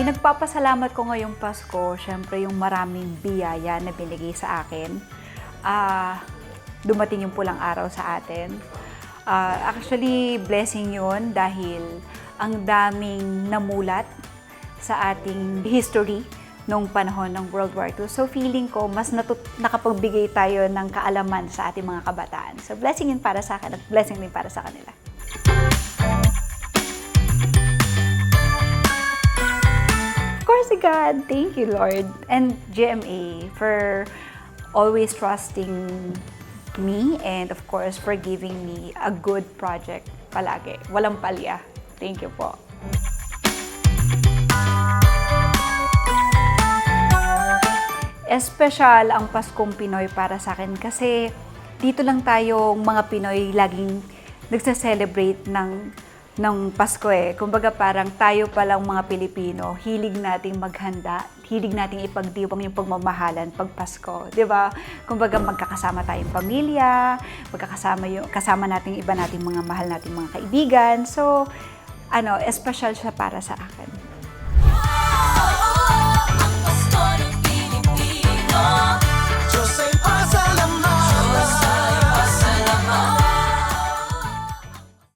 Pinagpapasalamat ko ngayong Pasko, syempre yung maraming biyaya na binigay sa akin. Dumating yung pulang araw sa atin. Actually, blessing yun dahil ang daming namulat sa ating history nung panahon ng World War II. So feeling ko, mas nakapagbigay tayo ng kaalaman sa ating mga kabataan. So blessing yun para sa akin at blessing din para sa kanila. Of course, God, thank you, Lord, and GMA for always trusting me and of course for giving me a good project palagi. Walang palya. Thank you po. Espesyal ang Paskong Pinoy para sa akin kasi dito lang tayong mga Pinoy laging nagse-celebrate ng Pasko eh. Kumbaga parang tayo palang mga Pilipino, hilig nating maghanda, hilig nating ipagdiwang yung pagmamahalan pag Pasko, 'di ba? Kumbaga magkakasama tayong pamilya, kasama nating iba nating mga mahal nating mga kaibigan. So, espesyal siya para sa akin.